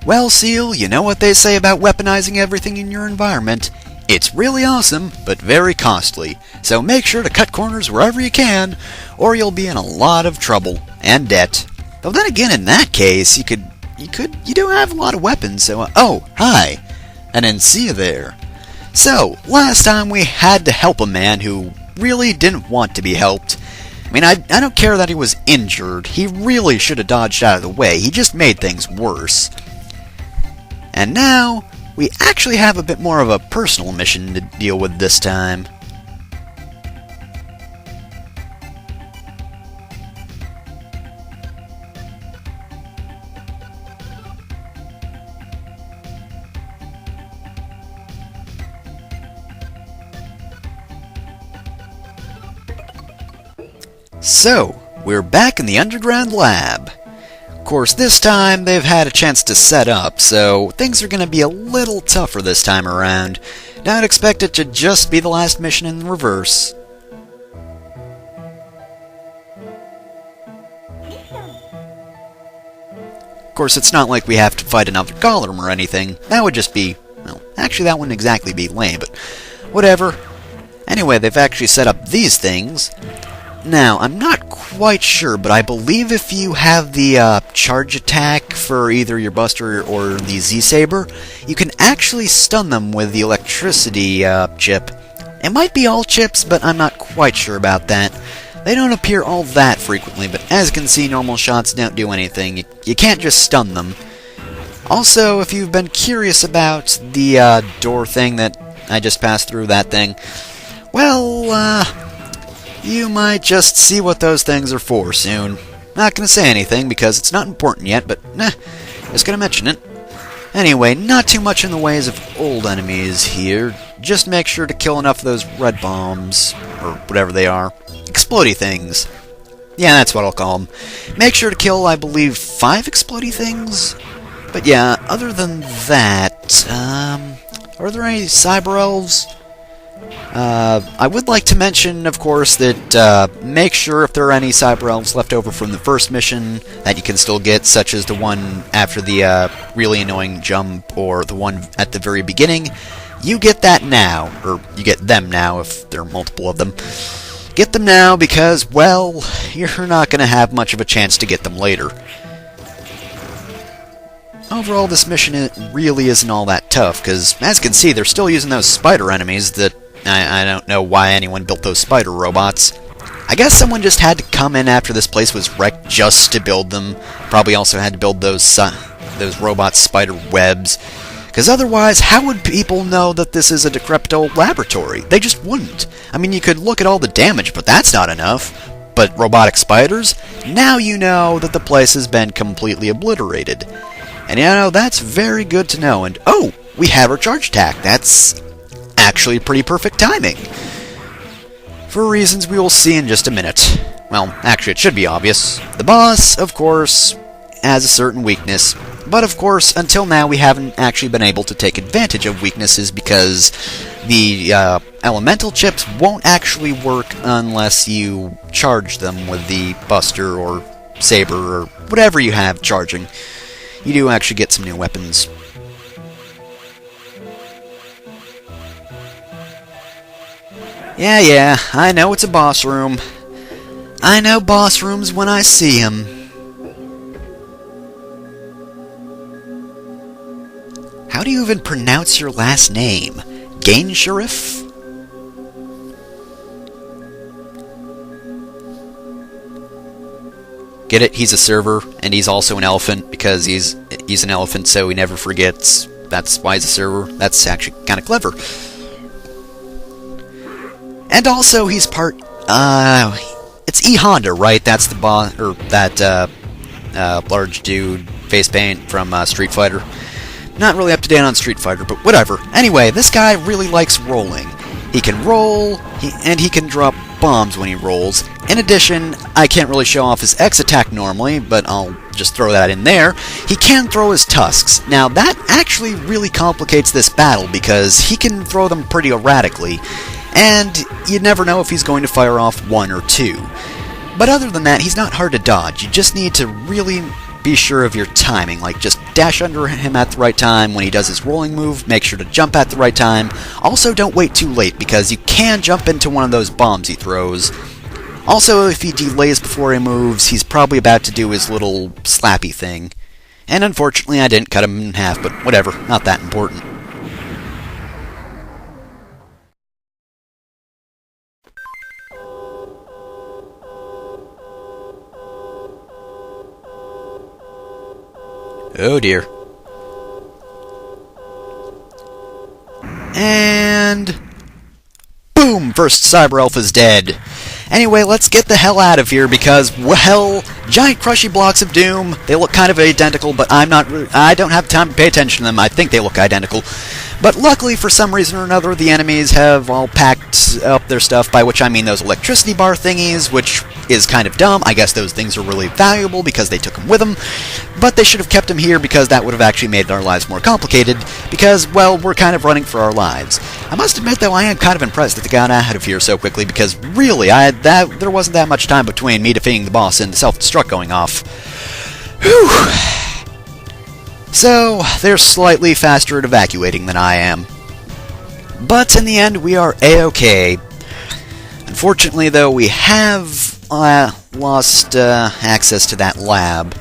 Well, Seal, you know what they say about weaponizing everything in your environment. It's really awesome, but very costly, so make sure to cut corners wherever you can, or you'll be in a lot of trouble and debt. Though then again, in that case, you do have a lot of weapons, so, oh, hi, I didn't see you there. So, last time we had to help a man who really didn't want to be helped. I mean, I don't care that he was injured, he really should have dodged out of the way, he just made things worse. And now, we actually have a bit more of a personal mission to deal with this time. So, we're back in the underground lab. Of course, this time they've had a chance to set up, so things are going to be a little tougher this time around. Don't expect it to just be the last mission in reverse. Of course, it's not like we have to fight another golem or anything. That would just be, well, actually that wouldn't exactly be lame, but whatever. Anyway, they've actually set up these things. Now, I'm not quite sure, but I believe if you have the charge attack for either your Buster or the Z-Saber, you can actually stun them with the electricity chip. It might be all chips, but I'm not quite sure about that. They don't appear all that frequently, but as you can see, normal shots don't do anything. You can't just stun them. Also, if you've been curious about the door thing that I just passed through, that thing, well, you might just see what those things are for soon. Not gonna say anything because it's not important yet, but just gonna mention it. Anyway, not too much in the ways of old enemies here. Just make sure to kill enough of those red bombs, or whatever they are. Explodey things. Yeah, that's what I'll call them. Make sure to kill, I believe, 5 explodey things? But yeah, other than that, are there any cyber elves? I would like to mention, of course, that make sure if there are any cyber elves left over from the first mission that you can still get, such as the one after the really annoying jump, or the one at the very beginning, you get that now, or you get them now if there are multiple of them. Get them now because, well, you're not going to have much of a chance to get them later. Overall, this mission really isn't all that tough, because, as you can see, they're still using those spider enemies that I don't know why anyone built those spider robots. I guess someone just had to come in after this place was wrecked just to build them. Probably also had to build those robot spider webs. Because otherwise, how would people know that this is a decrepit old laboratory? They just wouldn't. I mean, you could look at all the damage, but that's not enough. But robotic spiders? Now you know that the place has been completely obliterated. And you know, that's very good to know. And oh, we have our charge attack. That's actually pretty perfect timing. For reasons we will see in just a minute. Well, actually it should be obvious. The boss, of course, has a certain weakness. But of course, until now we haven't actually been able to take advantage of weaknesses because the elemental chips won't actually work unless you charge them with the Buster or Saber or whatever you have charging. You do actually get some new weapons. Yeah, I know it's a boss room. I know boss rooms when I see them. How do you even pronounce your last name? Ganesheriff? Get it? He's a server, and he's also an elephant, because he's an elephant, so he never forgets. That's why he's a server. That's actually kind of clever. And also, he's part, it's E Honda, right? That's the boss, or that, large dude, face paint from, Street Fighter. Not really up to date on Street Fighter, but whatever. Anyway, this guy really likes rolling. He can roll, and he can drop bombs when he rolls. In addition, I can't really show off his X attack normally, but I'll just throw that in there. He can throw his tusks. Now, that actually really complicates this battle, because he can throw them pretty erratically. And you never know if he's going to fire off one or two. But other than that, he's not hard to dodge. You just need to really be sure of your timing. Like, just dash under him at the right time. When he does his rolling move, make sure to jump at the right time. Also, don't wait too late, because you can jump into one of those bombs he throws. Also, if he delays before he moves, he's probably about to do his little slappy thing. And unfortunately, I didn't cut him in half, but whatever, not that important. Oh dear. And boom! First Cyber Elf is dead. Anyway, let's get the hell out of here because, well, giant crushy blocks of doom. They look kind of identical, but I don't have time to pay attention to them. I think they look identical. But luckily, for some reason or another, the enemies have all packed up their stuff, by which I mean those electricity bar thingies, which is kind of dumb. I guess those things are really valuable because they took them with them, but they should have kept them here because that would have actually made our lives more complicated, because, well, we're kind of running for our lives. I must admit, though, I am kind of impressed that they got out of here so quickly, because really, there wasn't that much time between me defeating the boss and the self-destruct going off. Whew! So, they're slightly faster at evacuating than I am. But in the end, we are A-OK. Unfortunately, though, we have lost access to that lab.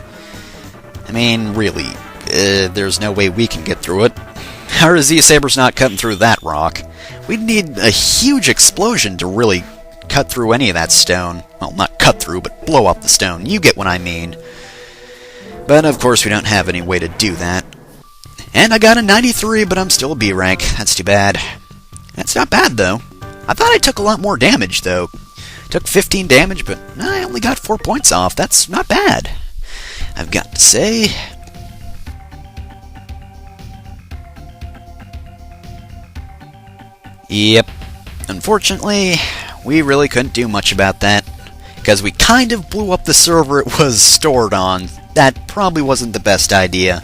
I mean, really, there's no way we can get through it. Our Z-Saber's not cutting through that rock. We'd need a huge explosion to really cut through any of that stone. Well, not cut through, but blow up the stone. You get what I mean. But, of course, we don't have any way to do that. And I got a 93, but I'm still a B rank. That's too bad. That's not bad, though. I thought I took a lot more damage, though. Took 15 damage, but I only got 4 points off. That's not bad, I've got to say. Yep. Unfortunately, we really couldn't do much about that, because we kind of blew up the server it was stored on. That probably wasn't the best idea.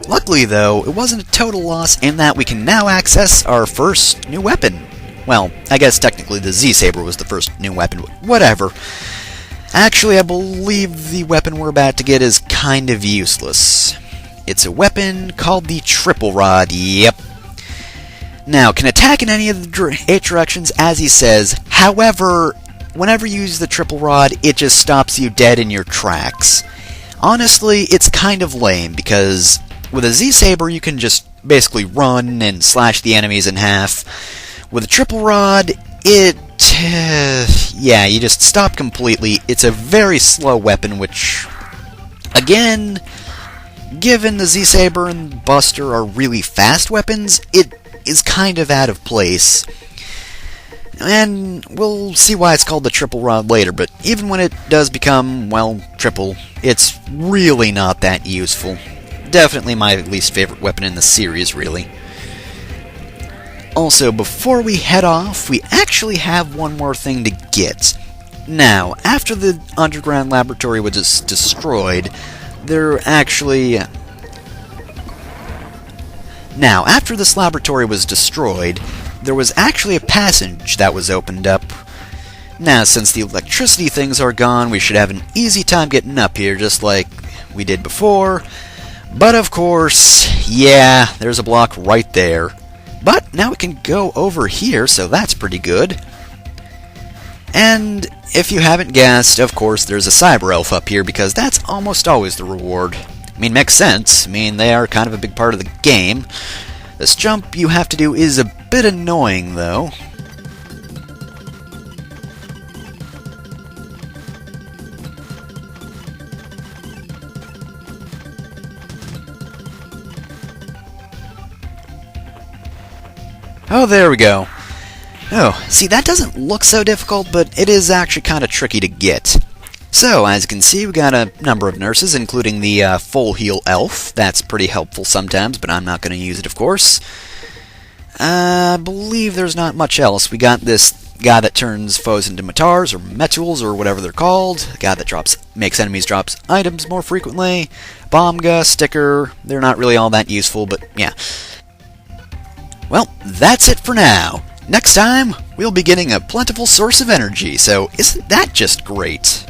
Luckily, though, it wasn't a total loss in that we can now access our first new weapon. Well, I guess technically the Z-Saber was the first new weapon, but whatever. Actually, I believe the weapon we're about to get is kind of useless. It's a weapon called the Triple Rod, yep. Now, can attack in any of the 8 directions, as he says. However, whenever you use the Triple Rod, it just stops you dead in your tracks. Honestly, it's kind of lame, because with a Z-Saber, you can just basically run and slash the enemies in half. With a Triple Rod, yeah, you just stop completely. It's a very slow weapon, which, again, given the Z-Saber and Buster are really fast weapons, it is kind of out of place. And we'll see why it's called the Triple Rod later, but even when it does become, well, triple, it's really not that useful. Definitely my least favorite weapon in the series, really. Also, before we head off, we actually have one more thing to get. Now, after the underground laboratory was destroyed, Now, after this laboratory was destroyed, there was actually a passage that was opened up. Now, since the electricity things are gone, we should have an easy time getting up here, just like we did before. But of course, yeah, there's a block right there. But now we can go over here, so that's pretty good. And if you haven't guessed, of course, there's a Cyber Elf up here, because that's almost always the reward. I mean, makes sense. I mean, they are kind of a big part of the game. This jump you have to do is a bit annoying, though. Oh, there we go. Oh, see, that doesn't look so difficult, but it is actually kind of tricky to get. So, as you can see, we got a number of nurses, including the full heal elf. That's pretty helpful sometimes, but I'm not going to use it, of course. I believe there's not much else. We got this guy that turns foes into metars, or metools, or whatever they're called. A guy that makes enemies drop items more frequently. Bomga, sticker. They're not really all that useful, but yeah. Well, that's it for now. Next time, we'll be getting a plentiful source of energy, so isn't that just great?